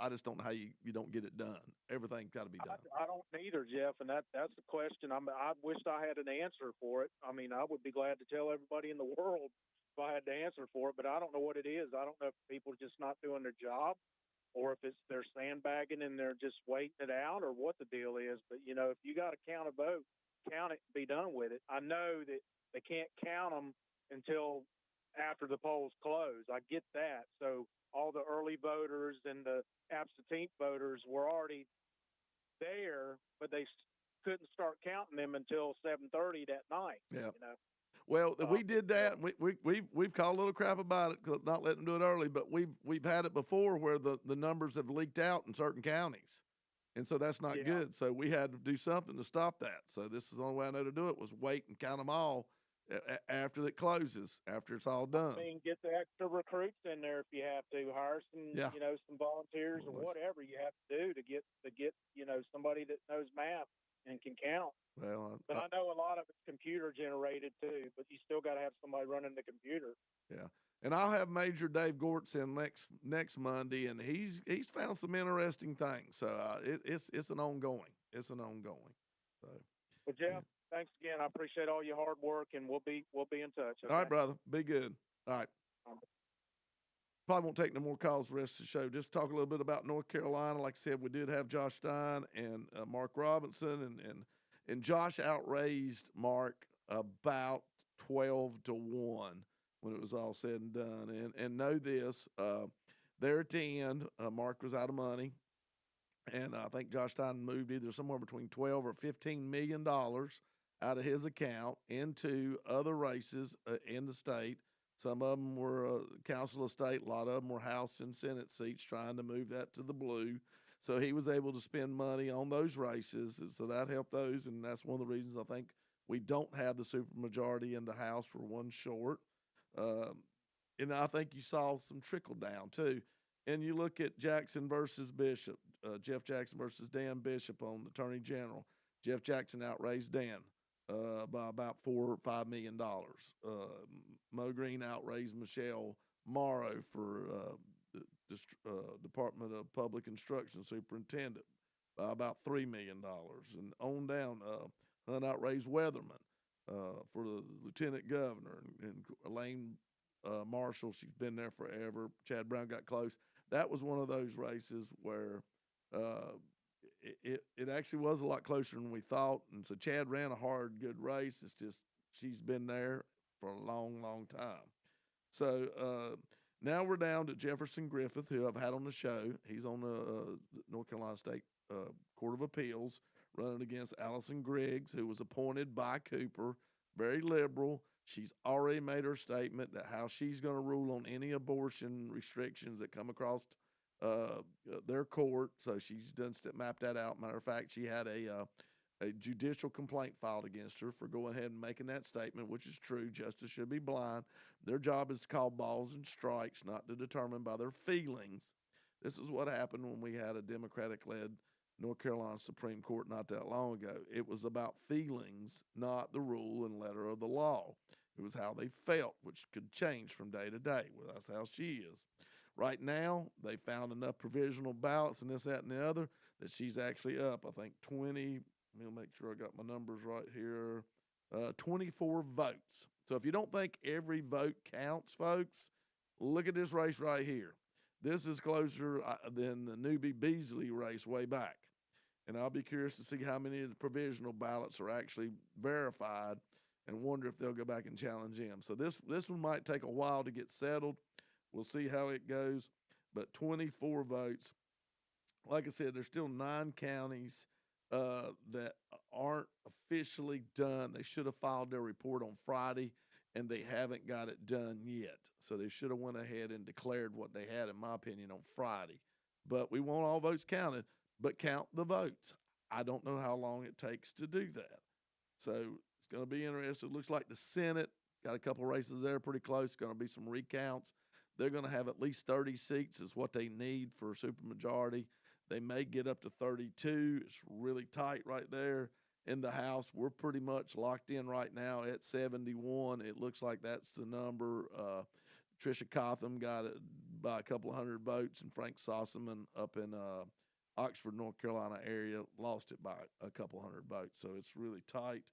just don't know how you don't get it done. Everything's got to be done. I don't either, Jeff, and that's the question. I wished I had an answer for it. I would be glad to tell everybody in the world if I had the answer for it, but I don't know what it is. I don't know if people are just not doing their job, or if they're sandbagging and they're just waiting it out, or what the deal is. But if you got to count a vote, count it and be done with it. I know that they can't count them until after the polls close. I get that. So all the early voters and the absentee voters were already there, but they couldn't start counting them until 7:30 that night. Yeah. Well, we did that. We've called a little crap about it, not letting them do it early. But we've had it before where the numbers have leaked out in certain counties, and so that's not good. So we had to do something to stop that. So this is the only way I know to do it was wait and count them all after it closes, after it's all done. Get the extra recruits in there if you have to. Hire some, some volunteers or whatever you have to do to get somebody that knows math and can count. Well, but I know a lot of it's computer generated too. But you still got to have somebody running the computer. Yeah, and I'll have Major Dave Gortz in next Monday, and he's found some interesting things. So it's an ongoing. It's an ongoing. So. Well, Jeff. Thanks again. I appreciate all your hard work, and we'll be in touch. Okay? All right, brother. Be good. All right. Probably won't take no more calls the rest of the show. Just talk a little bit about North Carolina. Like I said, we did have Josh Stein and Mark Robinson, and Josh outraised Mark about 12-1 when it was all said and done. And know this, there at the end, Mark was out of money. And I think Josh Stein moved either somewhere between $12 or $15 million out of his account into other races in the state. Some of them were council of state. A lot of them were House and Senate seats, trying to move that to the blue. So he was able to spend money on those races. And so that helped those. And that's one of the reasons I think we don't have the supermajority in the House. We're one short. And I think you saw some trickle down too. And you look at Jackson versus Bishop. Jeff Jackson versus Dan Bishop on the Attorney General. Jeff Jackson outraised Dan by about $4 or $5 million. Mo Green outraised Michelle Morrow for the Department of Public Instruction Superintendent by about $3 million. And on down, Hunt outraised Weatherman for the Lieutenant Governor. And Elaine Marshall, she's been there forever. Chad Brown got close. That was one of those races where it actually was a lot closer than we thought. And so Chad ran a hard, good race. It's just she's been there for a long, long time. So now we're down to Jefferson Griffith, who I've had on the show. He's on the North Carolina State Court of Appeals, running against Allison Griggs, who was appointed by Cooper, very liberal. She's already made her statement that how she's going to rule on any abortion restrictions that come across their court. So she's done mapped that out. Matter of fact, she had a judicial complaint filed against her for going ahead and making that statement, which is true. Justice should be blind. Their job is to call balls and strikes, not to determine by their feelings. This is what happened when we had a Democratic-led North Carolina Supreme Court not that long ago. It was about feelings, not the rule and letter of the law. It was how they felt, which could change from day to day. Well, that's how she is. Right now, they found enough provisional ballots and this, that, and the other that she's actually up, I think, 20. Let me make sure I got my numbers right here. 24 votes. So if you don't think every vote counts, folks, look at this race right here. This is closer than the Newbie Beasley race way back. And I'll be curious to see how many of the provisional ballots are actually verified and wonder if they'll go back and challenge them. So this one might take a while to get settled. We'll see how it goes. But 24 votes. Like I said, there's still 9 counties that aren't officially done. They should have filed their report on Friday, and they haven't got it done yet. So they should have went ahead and declared what they had, in my opinion, on Friday. But we want all votes counted, but count the votes. I don't know how long it takes to do that. So it's going to be interesting. It looks like the Senate got a couple races there pretty close. Going to be some recounts. They're going to have at least 30 seats is what they need for a supermajority. They may get up to 32. It's really tight right there. In the House, we're pretty much locked in right now at 71. It looks like that's the number. Tricia Cotham got it by a couple of hundred votes, and Frank Sossaman up in Oxford, North Carolina area lost it by a couple hundred votes. So it's really tight.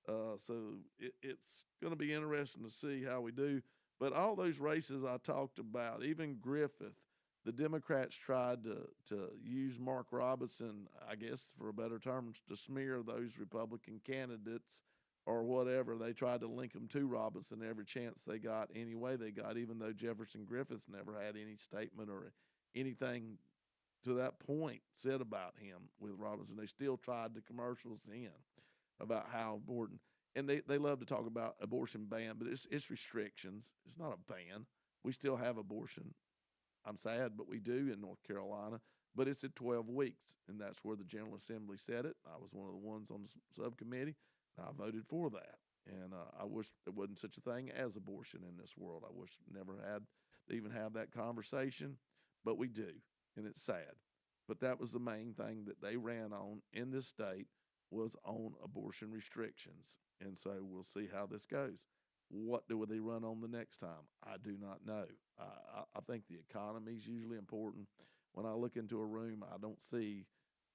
So it's going to be interesting to see how we do. But all those races I talked about, even Griffith, the Democrats tried to use Mark Robinson, I guess for a better term, to smear those Republican candidates or whatever. They tried to link them to Robinson every chance they got, any way they got, even though Jefferson Griffiths never had any statement or anything to that point said about him with Robinson. They still tried the commercials in about how important. And they love to talk about abortion ban, but it's restrictions. It's not a ban. We still have abortion. I'm sad, but we do in North Carolina. But it's at 12 weeks, and that's where the General Assembly said it. I was one of the ones on the subcommittee, and I voted for that. And I wish there wasn't such a thing as abortion in this world. I wish never had to even have that conversation, but we do, and it's sad. But that was the main thing that they ran on in this state was on abortion restrictions. And so we'll see how this goes. What do they run on the next time? I do not know. I think the economy is usually important. When I look into a room, I don't see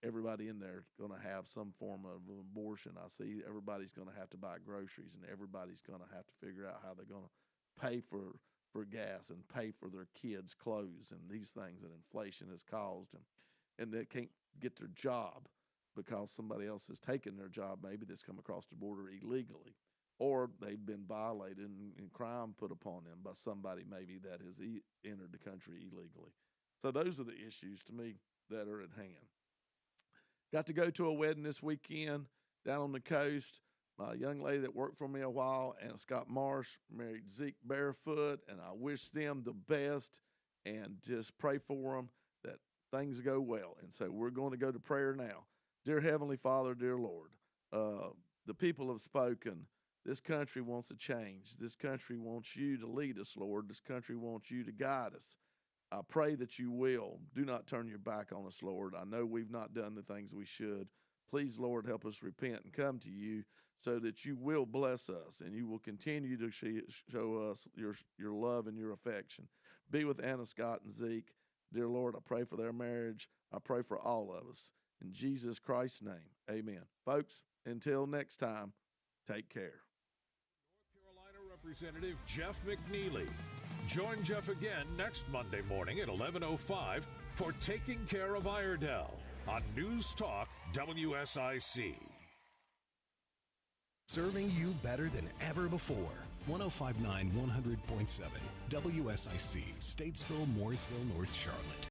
everybody in there going to have some form of abortion. I see everybody's going to have to buy groceries, and everybody's going to have to figure out how they're going to pay for gas and pay for their kids' clothes and these things that inflation has caused, and they can't get their job because somebody else has taken their job, maybe that's come across the border illegally, or they've been violated and crime put upon them by somebody maybe that has entered the country illegally. So those are the issues to me that are at hand. Got to go to a wedding this weekend down on the coast. My young lady that worked for me a while, and Scott Marsh, married Zeke Barefoot, and I wish them the best and just pray for them that things go well. And so we're going to go to prayer now. Dear Heavenly Father, dear Lord, the people have spoken. This country wants to change. This country wants you to lead us, Lord. This country wants you to guide us. I pray that you will. Do not turn your back on us, Lord. I know we've not done the things we should. Please, Lord, help us repent and come to you so that you will bless us and you will continue to show us your love and your affection. Be with Anna, Scott, and Zeke. Dear Lord, I pray for their marriage. I pray for all of us. In Jesus Christ's name, amen. Folks, until next time, take care. North Carolina Representative Jeff McNeely. Join Jeff again next Monday morning at 11:05 for Taking Care of Iredell on News Talk WSIC. Serving you better than ever before. 105.9, 100.7 WSIC, Statesville, Mooresville, North Charlotte.